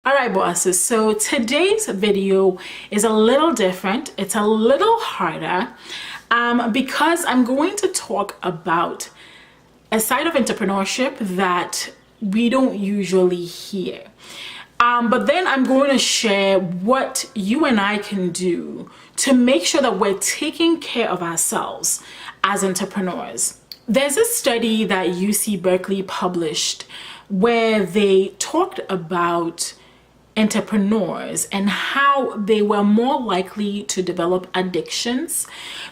All right, bosses, so today's video is a little different. It's a little harder because I'm going to talk about a side of entrepreneurship that we don't usually hear. But then I'm going to share what you and I can do to make sure that we're taking care of ourselves as entrepreneurs. There's a study that UC Berkeley published where they talked about entrepreneurs and how they were more likely to develop addictions,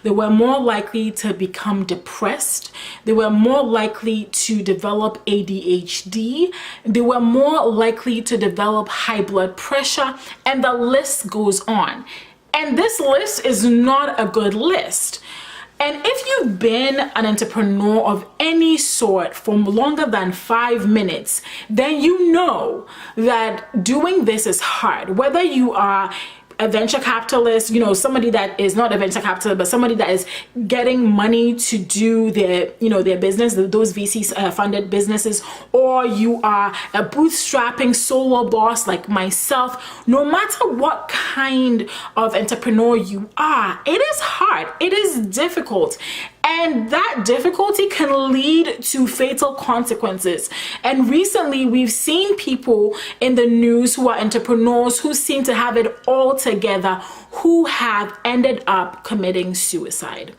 they were more likely to become depressed, they were more likely to develop ADHD, they were more likely to develop high blood pressure, and the list goes on. And this list is not a good list. And if you've been an entrepreneur of any sort for longer than 5 minutes, then you know that doing this is hard. Whether you are a venture capitalist, somebody that is not a venture capitalist, but somebody that is getting money to do their, their business, those VC funded businesses, or you are a bootstrapping solo boss like myself, no matter what kind of entrepreneur you are, it is hard, it is difficult. And that difficulty can lead to fatal consequences. And recently we've seen people in the news who are entrepreneurs who seem to have it all together, who have ended up committing suicide.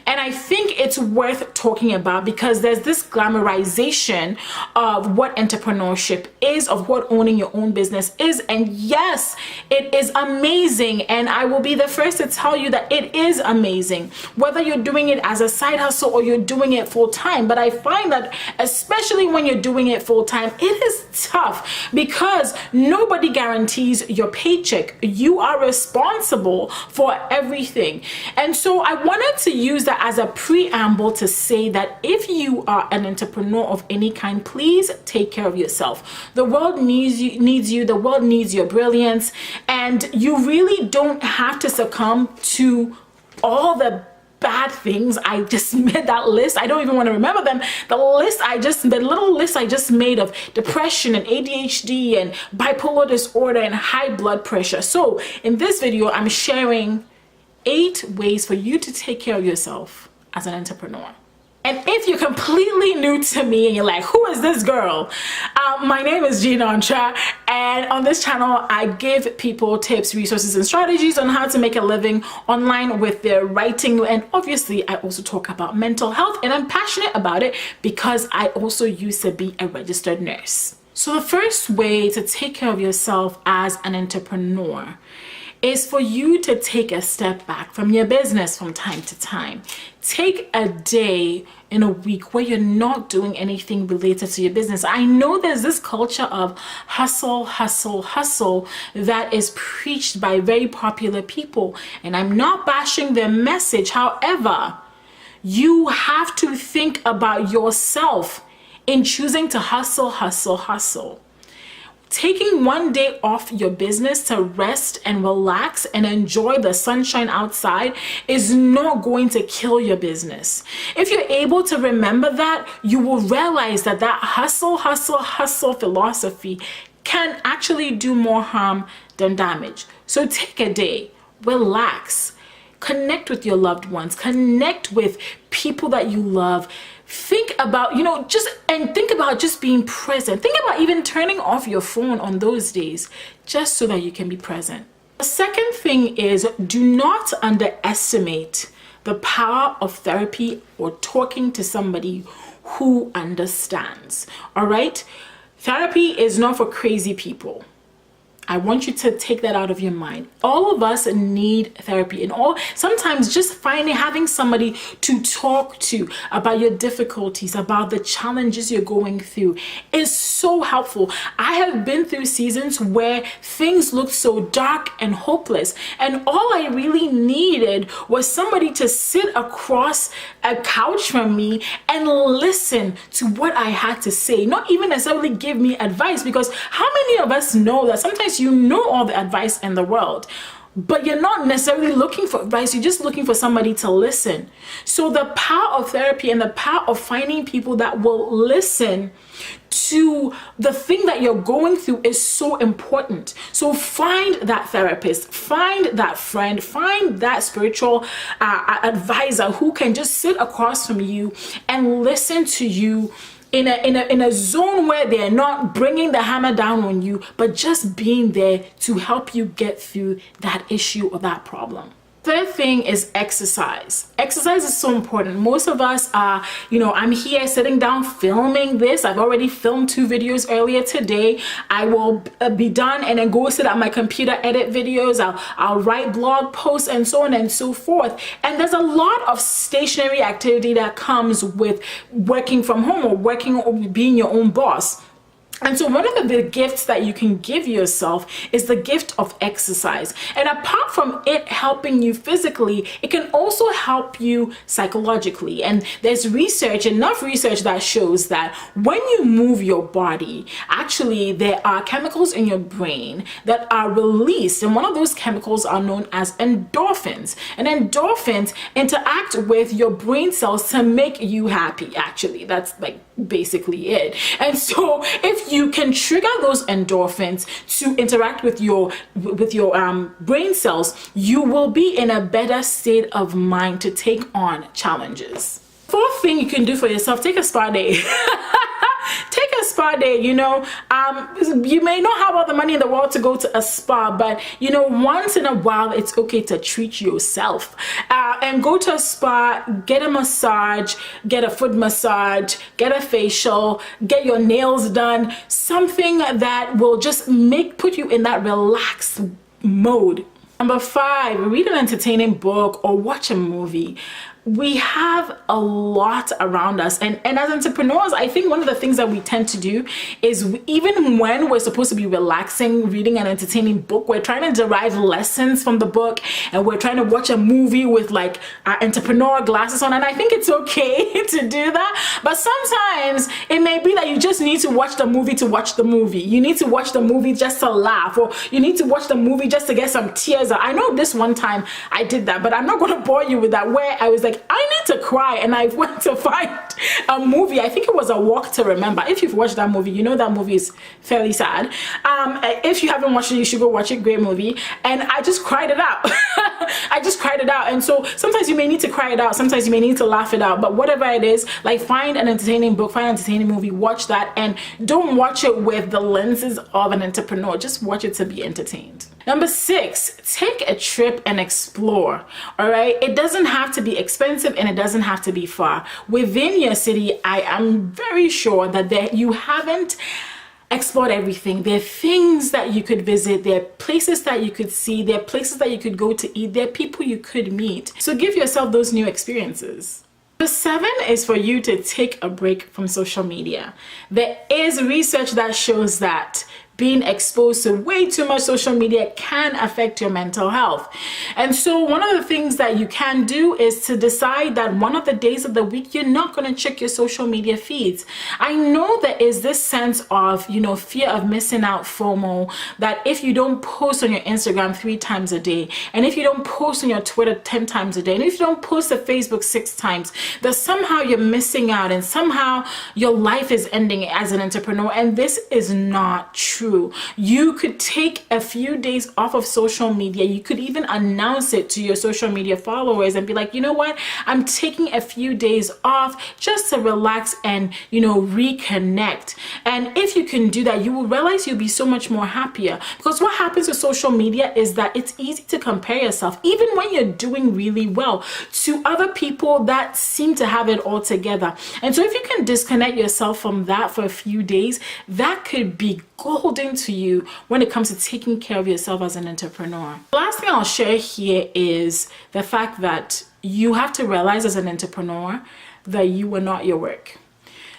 And I think it's worth talking about because there's this glamorization of what entrepreneurship is, of what owning your own business is. And yes, it is amazing. And I will be the first to tell you that it is amazing, whether you're doing it as a side hustle or you're doing it full time. But I find that especially when you're doing it full time, it is tough because nobody guarantees your paycheck. You are responsible for everything. And so I wanted to use that as a preamble to say that if you are an entrepreneur of any kind, please take care of yourself. The world needs you, the world needs your brilliance, and you really don't have to succumb to all the bad things. I just made that list. I don't even want to remember them. The little list I just made of depression and ADHD and bipolar disorder and high blood pressure. So in this video, I'm sharing 8 ways for you to take care of yourself as an entrepreneur. And if you're completely new to me and you're like, who is this girl? My name is Gina Ontra, and on this channel, I give people tips, resources, and strategies on how to make a living online with their writing. And obviously, I also talk about mental health, and I'm passionate about it because I also used to be a registered nurse. So the first way to take care of yourself as an entrepreneur is for you to take a step back from your business from time to time. Take a day in a week where you're not doing anything related to your business. I know there's this culture of hustle, hustle, hustle that is preached by very popular people, and I'm not bashing their message. However, you have to think about yourself in choosing to hustle, hustle, hustle. Taking one day off your business to rest and relax and enjoy the sunshine outside is not going to kill your business. If you're able to remember that, you will realize that hustle, hustle, hustle philosophy can actually do more harm than damage. So take a day, relax, connect with your loved ones, connect with people that you love. Think about, think about just being present. Think about even turning off your phone on those days just so that you can be present. The second thing is, do not underestimate the power of therapy or talking to somebody who understands. All right? Therapy is not for crazy people. I want you to take that out of your mind. All of us need therapy, and sometimes just having somebody to talk to about your difficulties, about the challenges you're going through is so helpful. I have been through seasons where things looked so dark and hopeless, and all I really needed was somebody to sit across a couch from me and listen to what I had to say, not even necessarily give me advice, because how many of us know that sometimes you know all the advice in the world, but you're not necessarily looking for advice. You're just looking for somebody to listen. So the power of therapy and the power of finding people that will listen to the thing that you're going through is so important. So find that therapist, find that friend, find that spiritual advisor who can just sit across from you and listen to you in a zone where they're not bringing the hammer down on you, but just being there to help you get through that issue or that problem. Third thing is exercise. Exercise is so important. Most of us are, I'm here sitting down filming this. I've already filmed 2 videos earlier today. I will be done and then go sit at my computer, edit videos. I'll write blog posts and so on and so forth. And there's a lot of stationary activity that comes with working from home or working or being your own boss. And so one of the gifts that you can give yourself is the gift of exercise. And apart from it helping you physically, it can also help you psychologically. And there's enough research that shows that when you move your body, actually there are chemicals in your brain that are released. And one of those chemicals are known as endorphins. And endorphins interact with your brain cells to make you happy, actually. That's like basically it. And so if you can trigger those endorphins to interact with your brain cells, you will be in a better state of mind to take on challenges. Fourth thing you can do for yourself, take a spa day. Take a spa day. You may not have all the money in the world to go to a spa, but once in a while it's okay to treat yourself and go to a spa, get a massage, get a foot massage, get a facial, get your nails done, something that will just put you in that relaxed mode. Number 5, read an entertaining book or watch a movie. We have a lot around us, and as entrepreneurs, I think one of the things that we tend to do is, even when we're supposed to be relaxing, reading an entertaining book, we're trying to derive lessons from the book, and we're trying to watch a movie with like our entrepreneur glasses on. And I think it's okay to do that, but sometimes it may be that you just need to watch the movie to watch the movie. You need to watch the movie just to laugh, or you need to watch the movie just to get some tears out. I know this one time I did that, but I'm not going to bore you with that, where I was like, I need to cry, and I went to find a movie. I think it was A Walk to Remember. If you've watched that movie, you know that movie is fairly sad. If you haven't watched it, you should go watch it. Great movie. And I just cried it out. I just cried it out. And so sometimes you may need to cry it out, sometimes you may need to laugh it out, but whatever it is, like, find an entertaining book, find an entertaining movie, watch that, and don't watch it with the lenses of an entrepreneur. Just watch it to be entertained. Number 6, take a trip and explore. All right, it doesn't have to be expensive and it doesn't have to be far. Within your city, I am very sure that you haven't explored everything. There are things that you could visit, there are places that you could see, there are places that you could go to eat, there are people you could meet. So give yourself those new experiences. Number 7 is for you to take a break from social media. There is research that shows that being exposed to way too much social media can affect your mental health. And so one of the things that you can do is to decide that one of the days of the week you're not going to check your social media feeds. I know there is this sense of, fear of missing out, FOMO, that if you don't post on your Instagram 3 times a day, and if you don't post on your Twitter 10 times a day, and if you don't post to Facebook 6 times, that somehow you're missing out and somehow your life is ending as an entrepreneur. And this is not true. You could take a few days off of social media. You could even announce it to your social media followers and be like, you know what, I'm taking a few days off just to relax and reconnect. And if you can do that, you will realize you'll be so much more happier, because what happens with social media is that it's easy to compare yourself, even when you're doing really well, to other people that seem to have it all together. And so if you can disconnect yourself from that for a few days, that could be golden to you when it comes to taking care of yourself as an entrepreneur. The last thing I'll share here is the fact that you have to realize as an entrepreneur that you are not your work.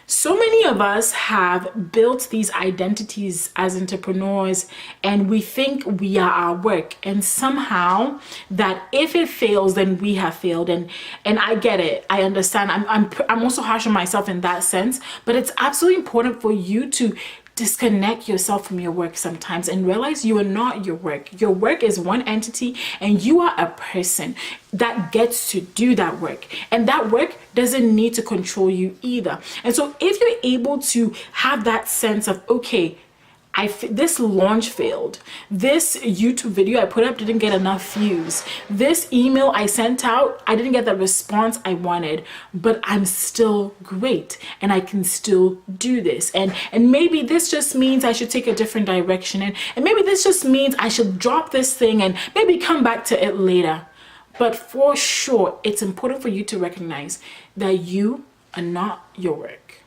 So many of us have built these identities as entrepreneurs, and we think we are our work, and somehow that if it fails, then we have failed. And I get it, I understand. I'm also harsh on myself in that sense, but it's absolutely important for you to disconnect yourself from your work sometimes and realize you are not your work. Your work is one entity and you are a person that gets to do that work. And that work doesn't need to control you either. And so if you're able to have that sense of, okay, this launch failed. This YouTube video I put up didn't get enough views. This email I sent out, I didn't get the response I wanted, but I'm still great and I can still do this. And maybe this just means I should take a different direction. And maybe this just means I should drop this thing and maybe come back to it later. But for sure, it's important for you to recognize that you are not your work.